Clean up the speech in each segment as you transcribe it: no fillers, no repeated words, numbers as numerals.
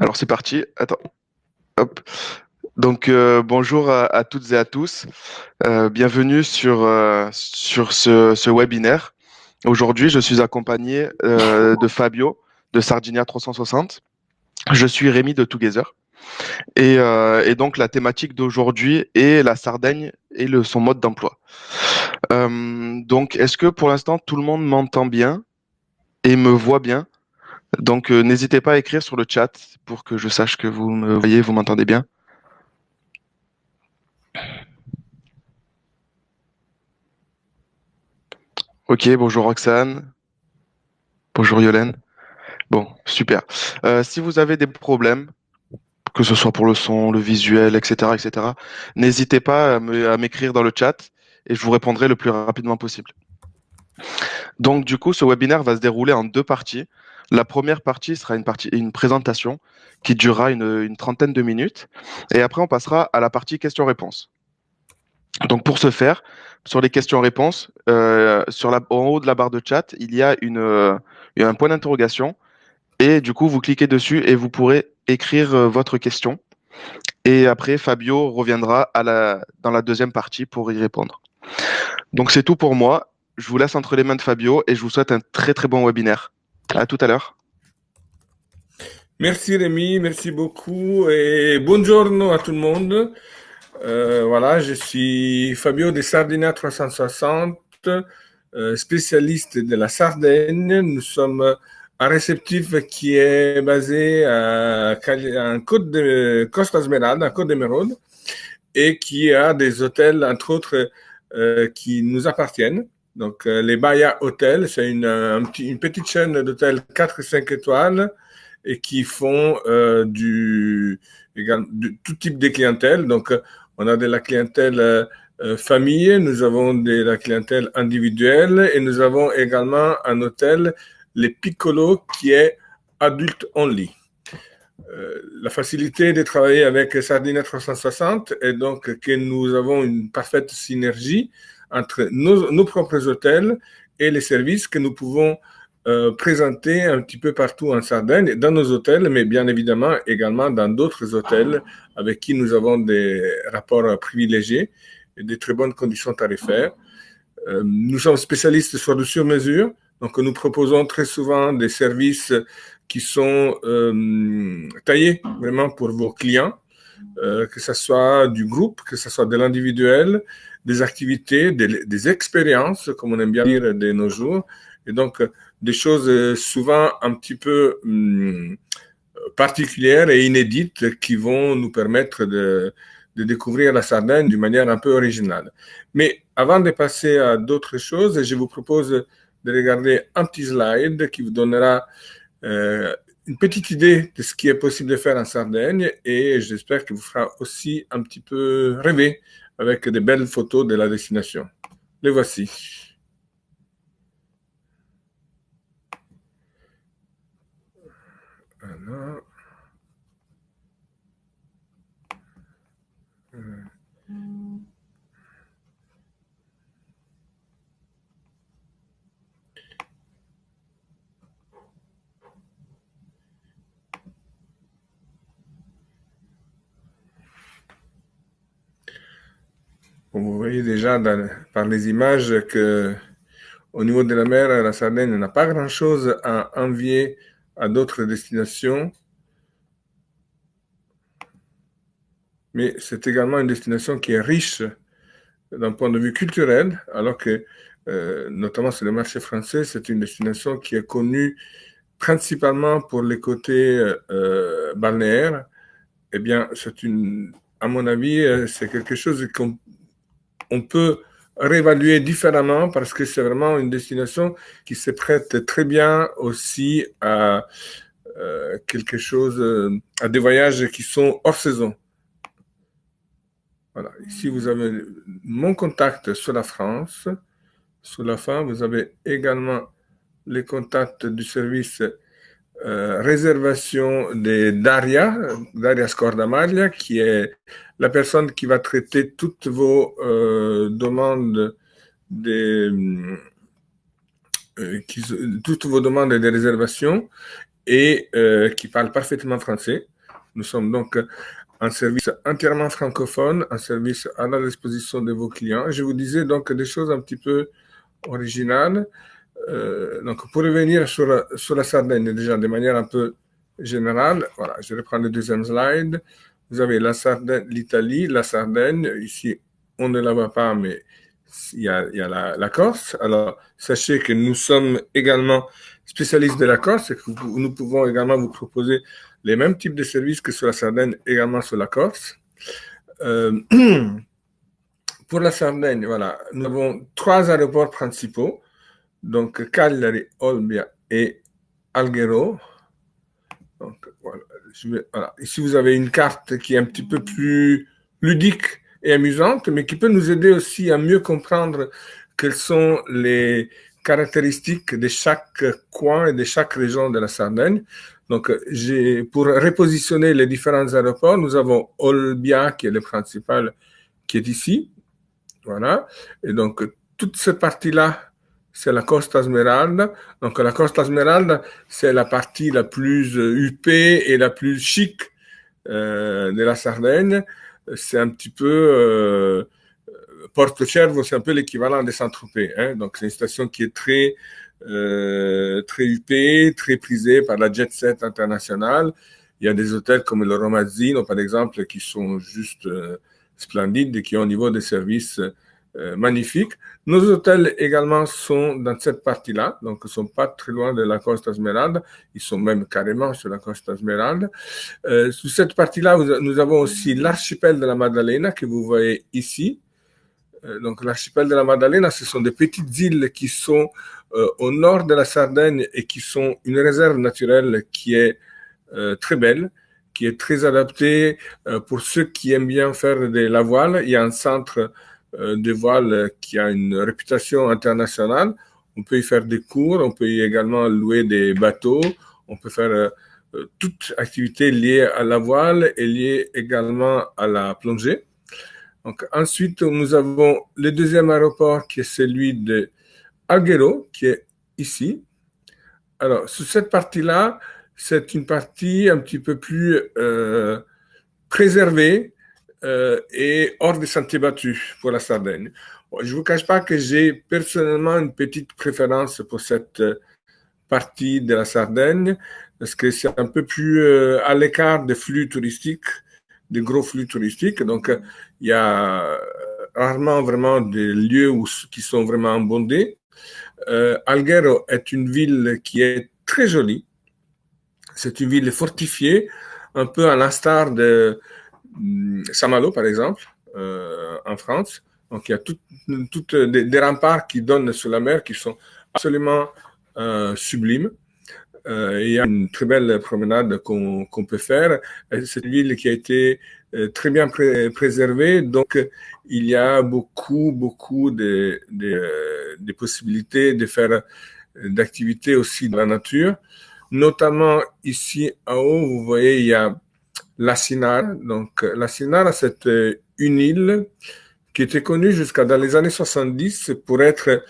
Alors c'est parti. Attends. Hop. Donc bonjour à toutes et à tous. Bienvenue sur ce webinaire. Aujourd'hui, je suis accompagné de Fabio de Sardinia 360. Je suis Rémi de Together. Et donc la thématique d'aujourd'hui est la Sardaigne et son mode d'emploi. Donc est-ce que pour l'instant tout le monde m'entend bien et me voit bien? Donc n'hésitez pas à écrire sur le chat pour que je sache que vous me voyez, vous m'entendez bien. Ok, bonjour Roxane, bonjour Yolène. Bon, super. Si vous avez des problèmes, que ce soit pour le son, le visuel, etc., etc., n'hésitez pas à m'écrire dans le chat et je vous répondrai le plus rapidement possible. Donc, du coup, ce webinaire va se dérouler en deux parties. La première partie sera une présentation qui durera une trentaine de minutes. Et après, on passera à la partie questions-réponses. Donc, pour ce faire, sur les questions-réponses, en haut de la barre de chat, il y a un point d'interrogation. Et du coup, vous cliquez dessus et vous pourrez écrire votre question. Et après, Fabio reviendra dans la deuxième partie pour y répondre. Donc, c'est tout pour moi. Je vous laisse entre les mains de Fabio et je vous souhaite un très très bon webinaire. À tout à l'heure. Merci Rémi, merci beaucoup et buongiorno à tout le monde. Voilà, je suis Fabio de Sardinia 360, spécialiste de la Sardaigne. Nous sommes un réceptif qui est basé en Côte de Costa Smeralda, en Côte d'Emeraude, et qui a des hôtels, entre autres, qui nous appartiennent. Donc, les Bahia Hotels, c'est une petite chaîne d'hôtels 4 et 5 étoiles et qui font tout type de clientèle. Donc, on a de la clientèle famille, nous avons de la clientèle individuelle et nous avons également un hôtel, les Piccolo, qui est adulte only. La facilité de travailler avec Sardinia 360 est donc que nous avons une parfaite synergie entre nos propres hôtels et les services que nous pouvons présenter un petit peu partout en Sardaigne, dans nos hôtels, mais bien évidemment également dans d'autres hôtels avec qui nous avons des rapports privilégiés et des très bonnes conditions tarifaires. Nous sommes spécialistes sur le sur-mesure, donc nous proposons très souvent des services qui sont taillés vraiment pour vos clients, que ce soit du groupe, que ce soit de l'individuel, des activités, des expériences, comme on aime bien dire de nos jours, et donc des choses souvent un petit peu particulières et inédites qui vont nous permettre de découvrir la Sardaigne d'une manière un peu originale. Mais avant de passer à d'autres choses, je vous propose de regarder un petit slide qui vous donnera une petite idée de ce qui est possible de faire en Sardaigne et j'espère qu'il vous fera aussi un petit peu rêver avec de belles photos de la destination. Les voici. Alors, vous voyez déjà par les images que au niveau de la mer, la Sardaigne n'a pas grand-chose à envier à d'autres destinations, mais c'est également une destination qui est riche d'un point de vue culturel, alors que, notamment sur le marché français, c'est une destination qui est connue principalement pour les côtés balnéaires. Eh bien, à mon avis, c'est quelque chose qu'on peut réévaluer différemment parce que c'est vraiment une destination qui se prête très bien aussi à quelque chose, à des voyages qui sont hors saison. Voilà. Ici, vous avez mon contact sur la France. Sur la fin, vous avez également les contacts du service réservation de Daria Scordamaglia, qui est la personne qui va traiter toutes vos demandes toutes vos demandes de réservation et qui parle parfaitement français. Nous sommes donc un service entièrement francophone, un service à la disposition de vos clients. Je vous disais donc des choses un petit peu originales. Donc, pour revenir sur la Sardaigne, déjà de manière un peu générale, voilà, je reprends le deuxième slide. Vous avez la Sardaigne, l'Italie, la Sardaigne. Ici, on ne la voit pas, mais il y a la Corse. Alors, sachez que nous sommes également spécialistes de la Corse et que nous pouvons également vous proposer les mêmes types de services que sur la Sardaigne, également sur la Corse. Pour la Sardaigne, voilà, nous avons 3 aéroports principaux. Donc, Cagliari, Olbia et Alghero. Donc, voilà. Voilà. Ici, vous avez une carte qui est un petit peu plus ludique et amusante, mais qui peut nous aider aussi à mieux comprendre quelles sont les caractéristiques de chaque coin et de chaque région de la Sardaigne. Donc, pour repositionner les différents aéroports, nous avons Olbia, qui est le principal, qui est ici. Voilà. Et donc, toute cette partie-là, c'est la Costa Smeralda. Donc, la Costa Smeralda, c'est la partie la plus huppée et la plus chic de la Sardaigne. C'est un petit peu Porto Cervo, c'est un peu l'équivalent de Saint-Tropez. Hein. Donc, c'est une station qui est très huppée, très prisée par la jet set internationale. Il y a des hôtels comme le Romazzino, par exemple, qui sont juste splendides et qui ont un niveau de service magnifique. Nos hôtels également sont dans cette partie-là, donc ils ne sont pas très loin de la Costa Smeralda, ils sont même carrément sur la Costa Smeralda. Sur cette partie-là, nous avons aussi l'archipel de la Maddalena que vous voyez ici. Donc l'archipel de la Maddalena, ce sont des petites îles qui sont au nord de la Sardaigne et qui sont une réserve naturelle qui est très belle, qui est très adaptée pour ceux qui aiment bien faire de la voile. Il y a un centre de voile qui a une réputation internationale. On peut y faire des cours, on peut y également louer des bateaux, on peut faire toute activité liée à la voile et liée également à la plongée. Donc, ensuite, nous avons le deuxième aéroport qui est celui de Alghero, qui est ici. Alors, sur cette partie-là, c'est une partie un petit peu plus préservée et hors des sentiers battus pour la Sardaigne. Bon, je ne vous cache pas que j'ai personnellement une petite préférence pour cette partie de la Sardaigne, parce que c'est un peu plus à l'écart des flux touristiques, des gros flux touristiques. Donc, il y a rarement vraiment des lieux qui sont vraiment bondés. Alghero est une ville qui est très jolie. C'est une ville fortifiée, un peu à l'instar de Saint-Malo, par exemple, en France. Donc, il y a toutes des remparts qui donnent sur la mer qui sont absolument sublimes. Il y a une très belle promenade qu'on peut faire. C'est une ville qui a été très bien préservée, donc il y a beaucoup de possibilités de faire d'activités aussi dans la nature. Notamment ici en haut, vous voyez, il y a la Sinara. Donc la Sinara, c'est une île qui était connue jusqu'à dans les années 70 pour être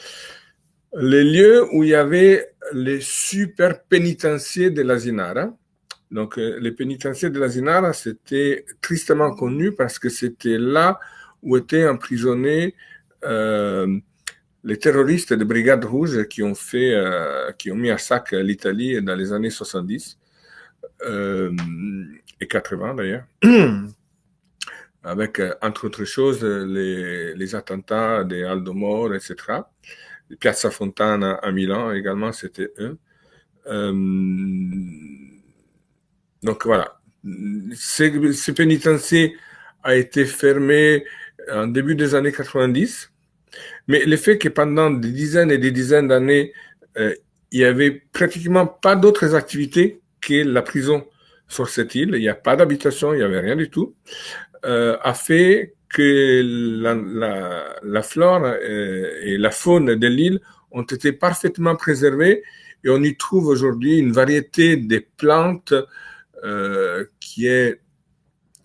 les lieux où il y avait les super pénitenciers de la Zinara. Donc, les pénitenciers de la Zinara, c'était tristement connu parce que c'était là où étaient emprisonnés les terroristes de Brigade Rouge qui ont mis à sac l'Italie dans les années 70 et 80 d'ailleurs. Avec, entre autres choses, les attentats des Aldo Moro, etc. Piazza Fontana à Milan également, c'était eux. Donc voilà, ce pénitencier a été fermé en début des années 90, mais le fait que pendant des dizaines et des dizaines d'années, il n'y avait pratiquement pas d'autres activités que la prison sur cette île, il n'y a pas d'habitation, il n'y avait rien du tout, a fait que la flore et la faune de l'île ont été parfaitement préservées et on y trouve aujourd'hui une variété de plantes qui est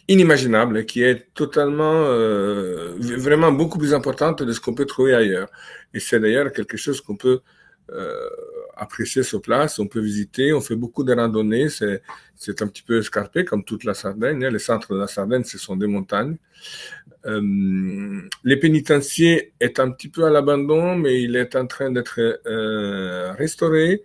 inimaginable, qui est totalement, vraiment beaucoup plus importante de ce qu'on peut trouver ailleurs. Et c'est d'ailleurs quelque chose qu'on peut apprécier sur place. On peut visiter, on fait beaucoup de randonnées. C'est un petit peu escarpé comme toute la Sardaigne. Les centres de la Sardaigne, ce sont des montagnes. Les pénitenciers est un petit peu à l'abandon, mais il est en train d'être restauré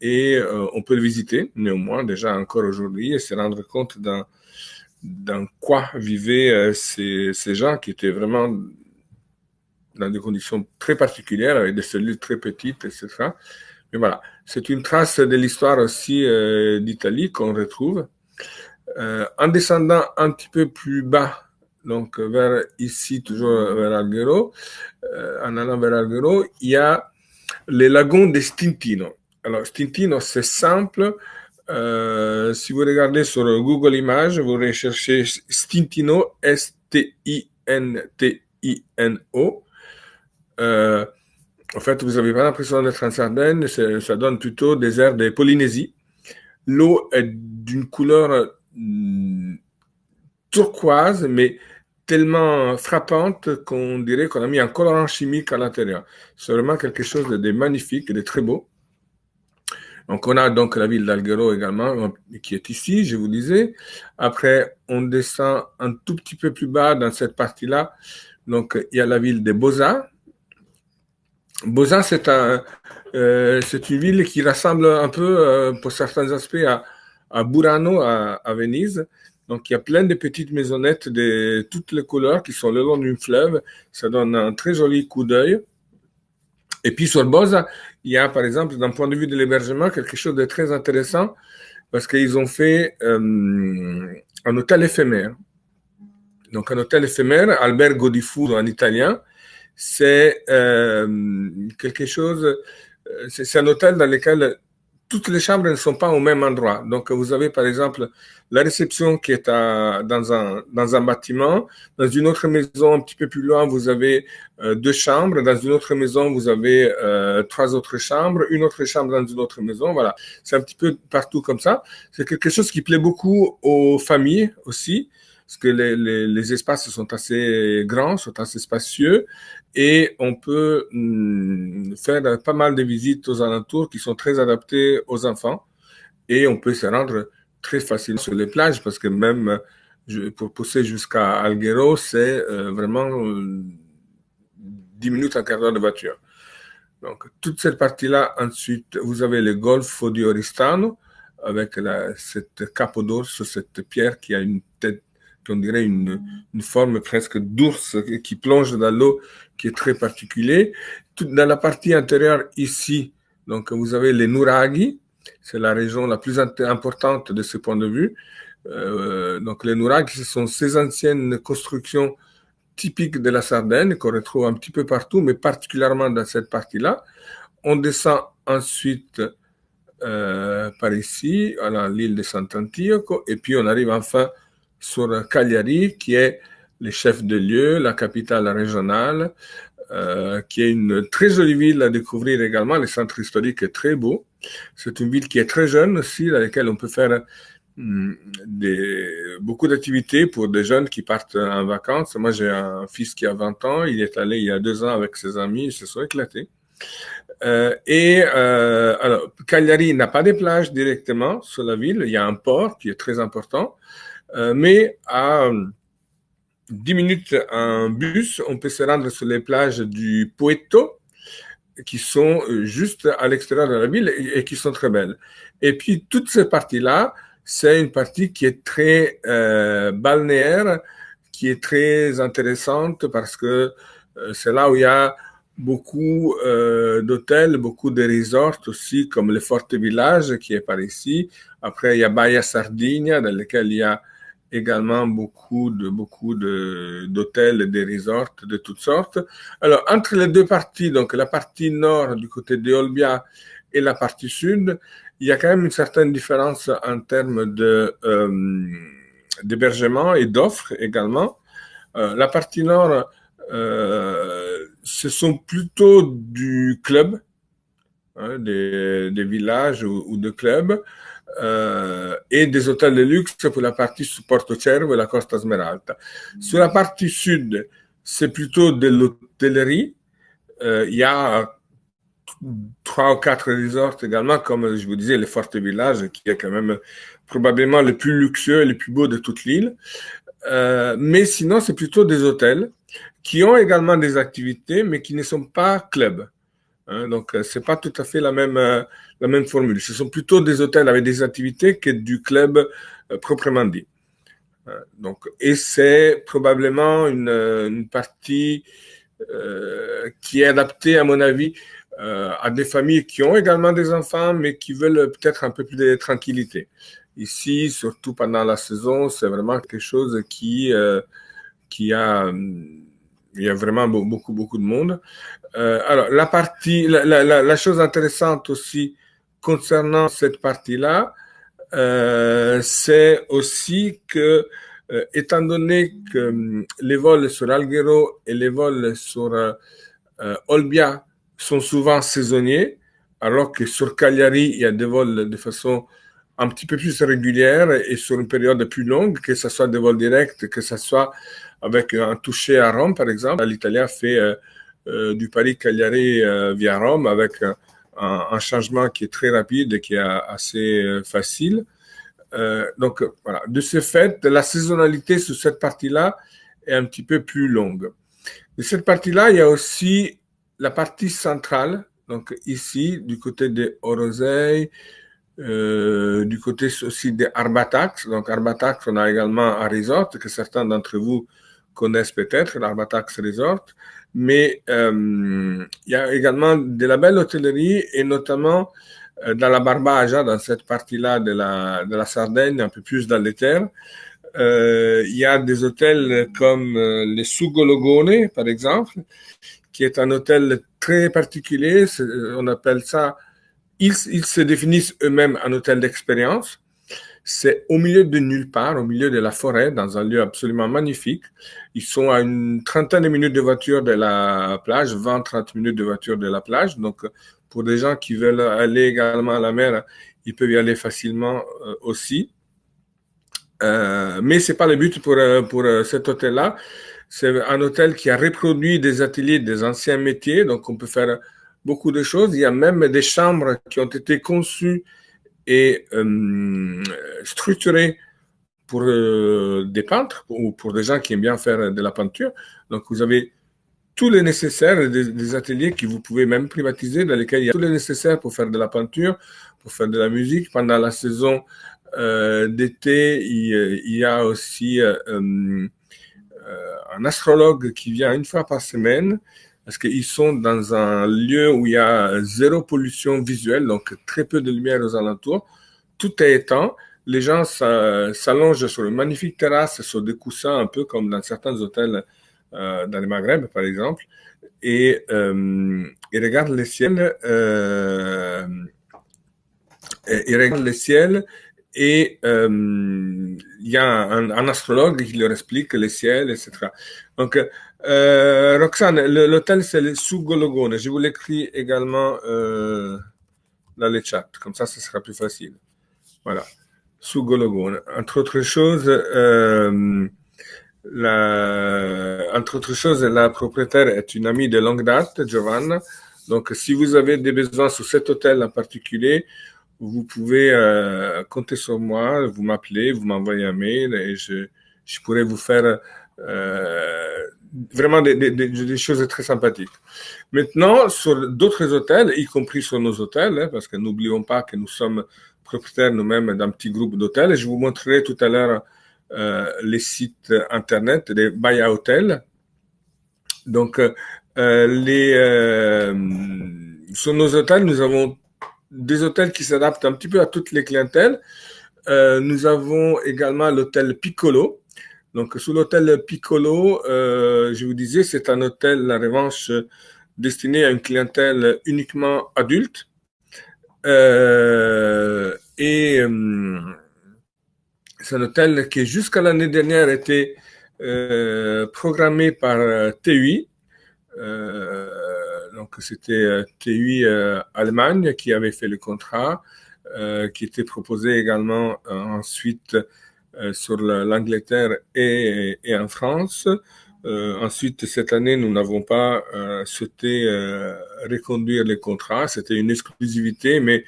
et on peut le visiter néanmoins déjà encore aujourd'hui et se rendre compte dans quoi vivaient ces gens qui étaient vraiment dans des conditions très particulières, avec des cellules très petites, etc. Mais voilà, c'est une trace de l'histoire aussi d'Italie qu'on retrouve. En descendant un petit peu plus bas, donc vers ici, toujours vers Alghero, en allant vers Alghero, il y a les lagons de Stintino. Alors, Stintino, c'est simple. Si vous regardez sur Google Images, vous recherchez Stintino, Stintino. En fait, vous n'avez pas l'impression d'être en Sardaigne, ça donne plutôt des airs de Polynésie. L'eau est d'une couleur turquoise, mais tellement frappante qu'on dirait qu'on a mis un colorant chimique à l'intérieur. C'est vraiment quelque chose de magnifique, de très beau. Donc, on a donc la ville d'Alghero également, qui est ici, je vous disais. Après, on descend un tout petit peu plus bas dans cette partie-là. Donc, il y a la ville de Bosa. Bosa, c'est une ville qui ressemble un peu, pour certains aspects, à Burano, à Venise. Donc, il y a plein de petites maisonnettes de toutes les couleurs qui sont le long d'une fleuve. Ça donne un très joli coup d'œil. Et puis, sur Bosa, il y a, par exemple, d'un point de vue de l'hébergement, quelque chose de très intéressant parce qu'ils ont fait un hôtel éphémère. Donc, un hôtel éphémère, albergo diffuso en italien, c'est quelque chose, c'est un hôtel dans lequel toutes les chambres ne sont pas au même endroit. Donc, vous avez par exemple la réception qui est dans un bâtiment. Dans une autre maison, un petit peu plus loin, vous avez 2 chambres. Dans une autre maison, vous avez 3 autres chambres. Une autre chambre dans une autre maison. Voilà. C'est un petit peu partout comme ça. C'est quelque chose qui plaît beaucoup aux familles aussi, parce que les espaces sont assez grands, sont assez spacieux, et on peut faire pas mal de visites aux alentours qui sont très adaptées aux enfants, et on peut se rendre très facilement sur les plages, parce que même pour pousser jusqu'à Alghero, c'est vraiment 10 minutes, un quart d'heure de voiture. Donc, toute cette partie-là, ensuite, vous avez le Golfo di Oristano, avec cette capo d'orso, cette pierre qui a une tête, on dirait une forme presque d'ours qui plonge dans l'eau, qui est très particulier. Dans la partie intérieure ici, donc vous avez les Nuraghi, c'est la région la plus importante de ce point de vue. Donc les Nuraghi, ce sont ces anciennes constructions typiques de la Sardaigne qu'on retrouve un petit peu partout, mais particulièrement dans cette partie-là. On descend ensuite par ici, à l'île de Sant'Antioco, et puis on arrive enfin sur Cagliari, qui est le chef de lieu, la capitale régionale, qui est une très jolie ville à découvrir également. Le centre historique est très beau. C'est une ville qui est très jeune aussi, dans laquelle on peut faire beaucoup d'activités pour des jeunes qui partent en vacances. Moi, j'ai un fils qui a 20 ans. Il est allé il y a 2 ans avec ses amis. Ils se sont éclatés. Alors, Cagliari n'a pas de plage directement sur la ville. Il y a un port qui est très important. Mais à 10 minutes en bus, on peut se rendre sur les plages du Poetto, qui sont juste à l'extérieur de la ville et qui sont très belles. Et puis, toute cette partie-là, c'est une partie qui est très balnéaire, qui est très intéressante parce que c'est là où il y a beaucoup d'hôtels, beaucoup de resorts aussi, comme le Forte Village qui est par ici. Après, il y a Baia Sardinia, dans lequel il y a également beaucoup d'hôtels et de resorts de toutes sortes. Alors, entre les deux parties, donc la partie nord du côté de Olbia et la partie sud, il y a quand même une certaine différence en termes d'hébergement et d'offres également. La partie nord, ce sont plutôt du club, hein, des villages ou de clubs, et des hôtels de luxe pour la partie su Porto Cervo et la Costa Smeralda. Sur la partie sud, c'est plutôt de l'hôtellerie. Il y a 3 ou 4 resorts également, comme je vous disais, les Fortes Villages, qui est quand même probablement le plus luxueux et le plus beau de toute l'île. Mais sinon, c'est plutôt des hôtels qui ont également des activités, mais qui ne sont pas clubs. Hein, donc, c'est pas tout à fait la même formule. Ce sont plutôt des hôtels avec des activités que du club proprement dit. Donc, et c'est probablement une partie qui est adaptée, à mon avis, à des familles qui ont également des enfants, mais qui veulent peut-être un peu plus de tranquillité. Ici, surtout pendant la saison, c'est vraiment quelque chose qui a, il y a vraiment beaucoup de monde. Alors, la chose intéressante aussi concernant cette partie-là, c'est aussi que, étant donné que les vols sur Alghero et les vols sur Olbia sont souvent saisonniers, alors que sur Cagliari, il y a des vols de façon un petit peu plus régulière et sur une période plus longue, que ce soit des vols directs, que ce soit avec un toucher à Rome, par exemple. L'Italien fait du Paris-Cagliari via Rome avec un changement qui est très rapide et qui est assez facile. Donc, voilà. De ce fait, la saisonnalité sur cette partie-là est un petit peu plus longue. De cette partie-là, il y a aussi la partie centrale, donc ici, du côté de Orosei, du côté aussi de Arbatax. Donc, Arbatax, on a également un resort que certains d'entre vous connaissent peut-être, l'Arbatax Resort. Mais il y a également de la belle hôtellerie et notamment dans la Barbagia, dans cette partie-là de la Sardaigne, un peu plus dans les terres. Il y a des hôtels comme les Sugologone, par exemple, qui est un hôtel très particulier. On appelle ça, ils se définissent eux-mêmes un hôtel d'expérience. C'est au milieu de nulle part, au milieu de la forêt, dans un lieu absolument magnifique. Ils sont à une trentaine de minutes de voiture de la plage, 20-30 minutes de voiture de la plage. Donc, pour des gens qui veulent aller également à la mer, ils peuvent y aller facilement aussi. Mais c'est pas le but pour cet hôtel-là. C'est un hôtel qui a reproduit des ateliers des anciens métiers, donc on peut faire beaucoup de choses. Il y a même des chambres qui ont été conçues et structurées pour des peintres ou pour des gens qui aiment bien faire de la peinture. Donc vous avez tous les nécessaires, des ateliers que vous pouvez même privatiser, dans lesquels il y a tous les nécessaires pour faire de la peinture, pour faire de la musique. Pendant la saison d'été, il y a aussi un astrologue qui vient une fois par semaine, parce qu'ils sont dans un lieu où il y a zéro pollution visuelle, donc très peu de lumière aux alentours. Tout est éteint. Les gens s'allongent sur une magnifique terrasse, sur des coussins, un peu comme dans certains hôtels dans le Maghreb, par exemple, et ils regardent le ciel. Ils regardent le ciel et il y a un astrologue qui leur explique le ciel, etc. Donc, Roxane, l'hôtel, c'est le Sugologone. Je vous l'écris également dans le chat. Comme ça sera plus facile. Voilà. Sugologone. Entre autres choses, la propriétaire est une amie de longue date, Giovanna. Donc, si vous avez des besoins sur cet hôtel en particulier, vous pouvez compter sur moi, vous m'appelez, vous m'envoyez un mail et je pourrais vous faire vraiment des choses très sympathiques. Maintenant, sur d'autres hôtels, y compris sur nos hôtels, hein, parce que n'oublions pas que nous sommes propriétaires nous-mêmes d'un petit groupe d'hôtels, et je vous montrerai tout à l'heure les sites internet des Baya Hotels. Donc, sur nos hôtels, nous avons des hôtels qui s'adaptent un petit peu à toutes les clientèles. Nous avons également l'hôtel Piccolo. Donc, sous l'hôtel Piccolo, je vous disais, c'est un hôtel, la revanche, destiné à une clientèle uniquement adulte. C'est un hôtel qui, jusqu'à l'année dernière, était programmé par TUI. Donc, c'était TUI Allemagne qui avait fait le contrat, qui était proposé également ensuite sur l'Angleterre et en France. Ensuite, cette année, nous n'avons pas souhaité reconduire les contrats. C'était une exclusivité, mais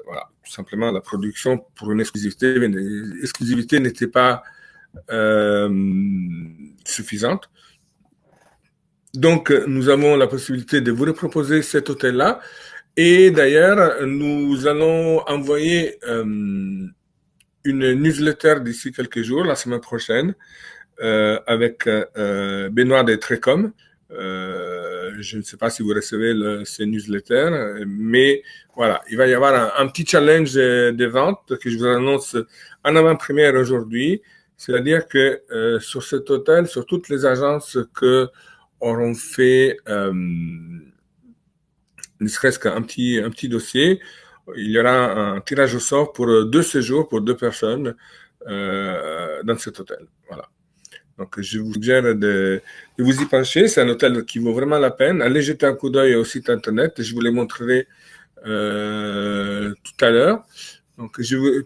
voilà, tout simplement la production pour une exclusivité n'était pas suffisante. Donc, nous avons la possibilité de vous reproposer cet hôtel-là. Et d'ailleurs, nous allons envoyer une newsletter d'ici quelques jours, la semaine prochaine, avec Benoît de Trécom. Je ne sais pas si vous recevez ces newsletters, mais voilà, il va y avoir un petit challenge de vente que je vous annonce en avant-première aujourd'hui. C'est-à-dire que sur cet hôtel, sur toutes les agences que auront fait ne serait-ce qu'un petit dossier, il y aura un tirage au sort pour 2 séjours pour 2 personnes dans cet hôtel. Voilà. Donc, je vous suggère de vous y pencher. C'est un hôtel qui vaut vraiment la peine. Allez jeter un coup d'œil au site internet. Je vous les montrerai tout à l'heure. Donc,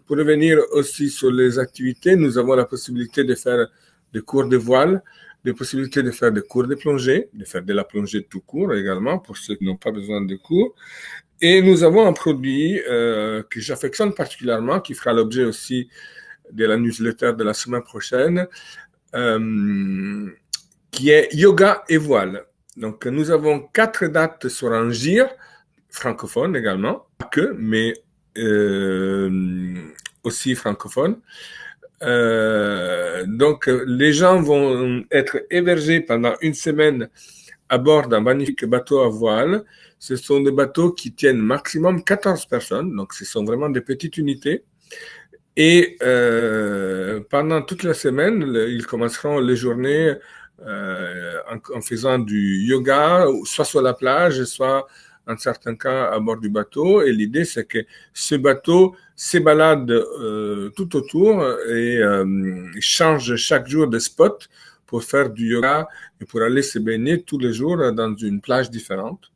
pour revenir aussi sur les activités, nous avons la possibilité de faire des cours de voile, des possibilités de faire des cours de plongée, de faire de la plongée tout court également pour ceux qui n'ont pas besoin de cours. Et nous avons un produit que j'affectionne particulièrement, qui fera l'objet aussi de la newsletter de la semaine prochaine, qui est yoga et voile. Donc, nous avons 4 dates sur Angers, francophone également, pas que, mais aussi francophone. Donc, les gens vont être hébergés pendant une semaine à bord d'un magnifique bateau à voile. Ce sont des bateaux qui tiennent maximum 14 personnes, donc ce sont vraiment des petites unités. Et pendant toute la semaine, ils commenceront les journées en faisant du yoga, soit sur la plage, soit en certains cas à bord du bateau. Et l'idée, c'est que ce bateau se balade tout autour et change chaque jour de spot pour faire du yoga et pour aller se baigner tous les jours dans une plage différente,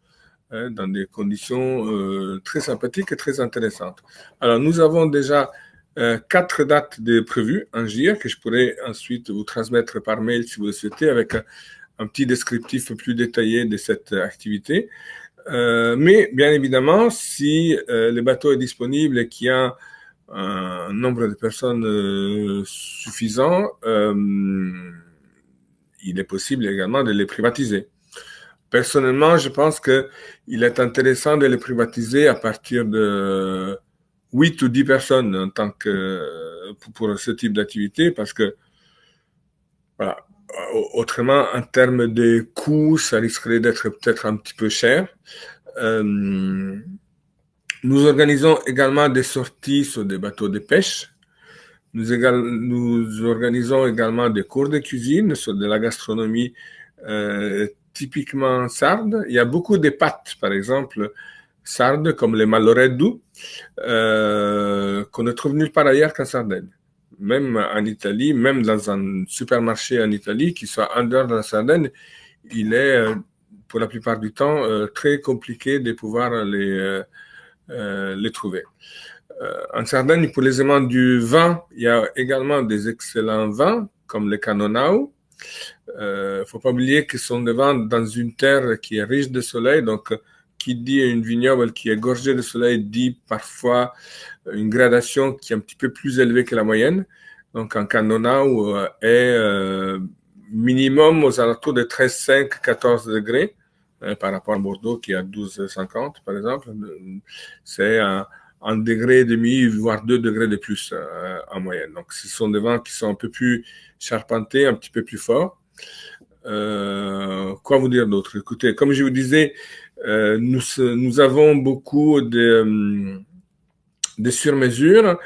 dans des conditions très sympathiques et très intéressantes. Alors, nous avons déjà 4 dates de prévues en JIR que je pourrais ensuite vous transmettre par mail si vous le souhaitez avec un petit descriptif plus détaillé de cette activité. Mais bien évidemment, si le bateau est disponible et qu'il y a un nombre de personnes suffisant, il est possible également de les privatiser. Personnellement, je pense qu'il est intéressant de les privatiser à partir de 8 ou 10 personnes en tant que pour ce type d'activité parce que voilà, autrement en termes de coûts, ça risquerait d'être peut-être un petit peu cher. Nous organisons également des sorties sur des bateaux de pêche. Nous organisons également des cours de cuisine sur de la gastronomie typiquement sarde. Il y a beaucoup de pâtes, par exemple, sardes, comme les malloreddu, qu'on ne trouve nulle part ailleurs qu'en Sardaigne. Même en Italie, même dans un supermarché en Italie, qui soit en dehors de la Sardaigne, il est, pour la plupart du temps, très compliqué de pouvoir les trouver. En Sardaigne, pour les aimants du vin, il y a également des excellents vins, comme le Canonau. Faut pas oublier qu'ils sont des vins dans une terre qui est riche de soleil, donc qui dit une vignoble qui est gorgée de soleil dit parfois une gradation qui est un petit peu plus élevée que la moyenne. Donc un Canonau est minimum aux alentours de 13,5, 14 degrés par rapport à Bordeaux qui est à 12,50 par exemple. C'est un degré et demi, voire 2 degrés de plus en moyenne. Donc ce sont des vins qui sont un peu plus charpentés, un petit peu plus forts. Quoi vous dire d'autre? Écoutez, comme je vous disais, nous avons beaucoup de sur-mesure.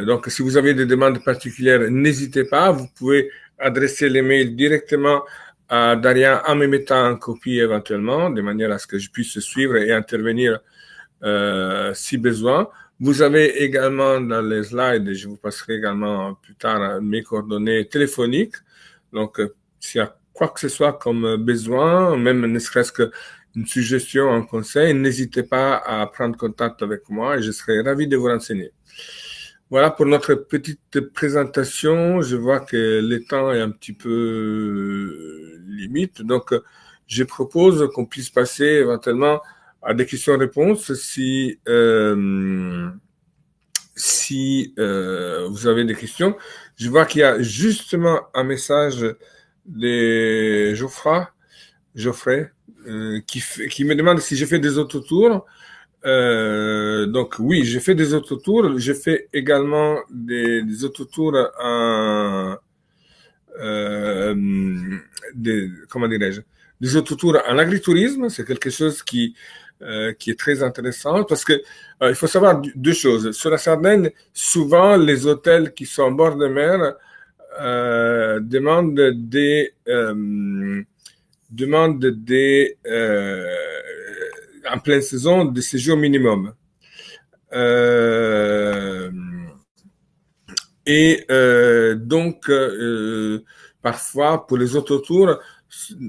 Donc, si vous avez des demandes particulières, n'hésitez pas. Vous pouvez adresser les mails directement à Darien en me mettant en copie éventuellement, de manière à ce que je puisse suivre et intervenir si besoin. Vous avez également dans les slides, je vous passerai également plus tard mes coordonnées téléphoniques. Donc, s'il y a quoi que ce soit comme besoin, même ne serait-ce qu'une suggestion, un conseil, n'hésitez pas à prendre contact avec moi et je serai ravi de vous renseigner. Voilà pour notre petite présentation. Je vois que le temps est un petit peu limite. Donc, je propose qu'on puisse passer éventuellement à des questions-réponses si vous avez des questions. Je vois qu'il y a justement un message de Geoffrey, qui me demande si j'ai fait des autotours. Donc oui, j'ai fait des autotours. J'ai fait également des autotours euh, comment dirais-je, des autotours en agritourisme. C'est quelque chose qui est très intéressant parce que il faut savoir deux choses. Sur la Sardaigne, souvent les hôtels qui sont en bord de mer demandent en pleine saison des séjours minimum. Euh, et parfois, pour les autotours,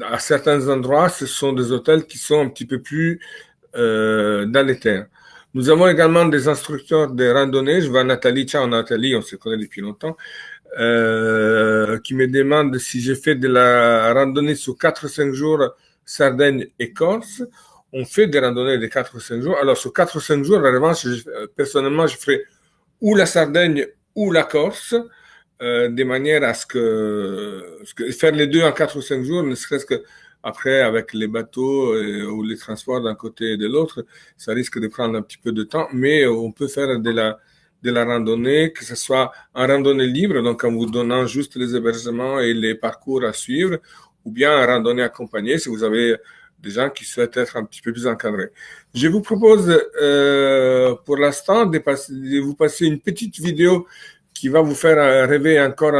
à certains endroits, ce sont des hôtels qui sont un petit peu plus dans les terres. Nous avons également des instructeurs de randonnée. Je vois Nathalie. Ciao Nathalie, on se connaît depuis longtemps. Qui me demande si j'ai fait de la randonnée sur 4 ou 5 jours Sardaigne et Corse. On fait des randonnées de 4 ou 5 jours. Alors, sur 4 ou 5 jours, en revanche, personnellement, je ferai ou la Sardaigne ou la Corse, de manière à ce que faire les deux en 4 ou 5 jours, ne serait-ce que après, avec les bateaux ou les transports d'un côté et de l'autre, ça risque de prendre un petit peu de temps, mais on peut faire de la randonnée, que ce soit en randonnée libre, donc en vous donnant juste les hébergements et les parcours à suivre, ou bien en randonnée accompagnée, si vous avez des gens qui souhaitent être un petit peu plus encadrés. Je vous propose pour l'instant de vous passer une petite vidéo qui va vous faire rêver encore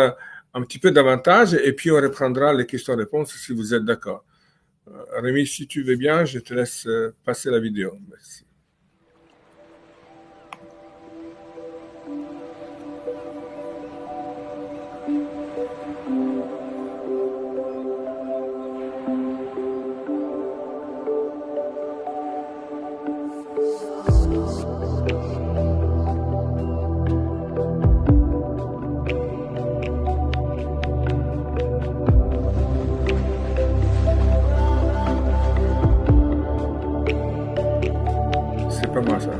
un petit peu davantage et puis on reprendra les questions-réponses si vous êtes d'accord. Rémi, si tu veux bien, je te laisse passer la vidéo. Merci. C'est pas moi ça.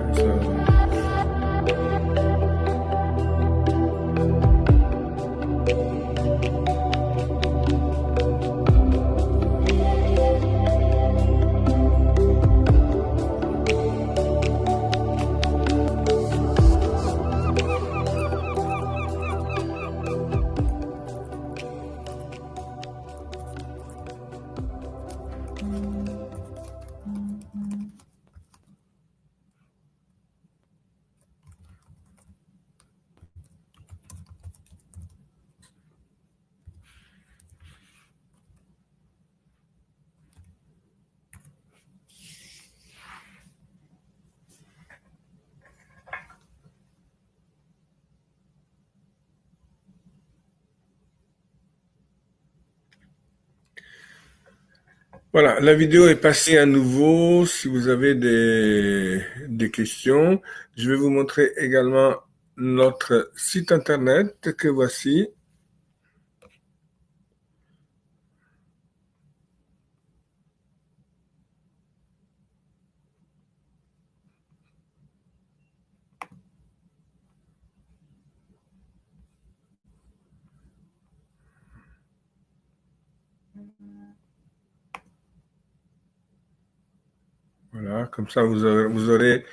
Voilà, la vidéo est passée à nouveau. Si vous avez des questions, je vais vous montrer également notre site internet que voici. Voilà, comme ça vous aurez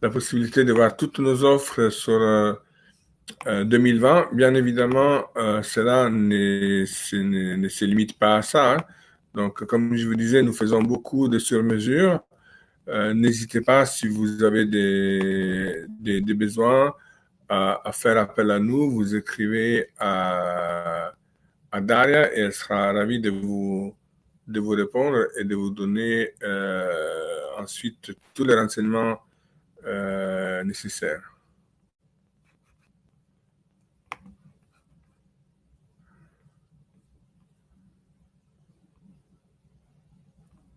la possibilité de voir toutes nos offres sur 2020. Bien évidemment, cela ne se limite pas à ça, hein. Donc, comme je vous disais, nous faisons beaucoup de sur-mesure. N'hésitez pas, si vous avez des besoins, à faire appel à nous. Vous écrivez à Daria et elle sera ravie de vous répondre et de vous donner ensuite tous les renseignements nécessaires.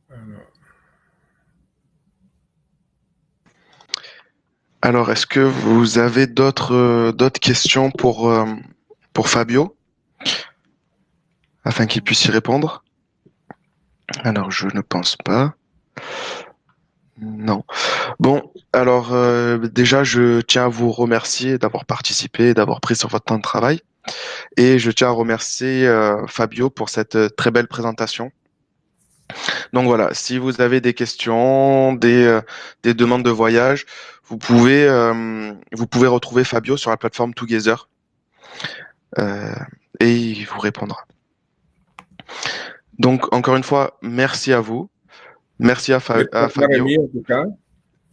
Alors, Alors, est-ce que vous avez d'autres questions pour Fabio, afin qu'il puisse y répondre? Alors, je ne pense pas. Non. Bon, alors déjà, je tiens à vous remercier d'avoir participé, d'avoir pris sur votre temps de travail. Et je tiens à remercier Fabio pour cette très belle présentation. Donc voilà, si vous avez des questions, des demandes de voyage, vous pouvez retrouver Fabio sur la plateforme Together euh, et il vous répondra. Donc encore une fois, merci à vous, merci Merci à à Fabio Rémi, en tout cas.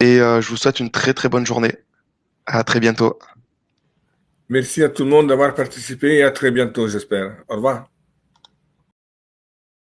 et je vous souhaite une très très bonne journée. À très bientôt. Merci à tout le monde d'avoir participé et à très bientôt, j'espère. Au revoir.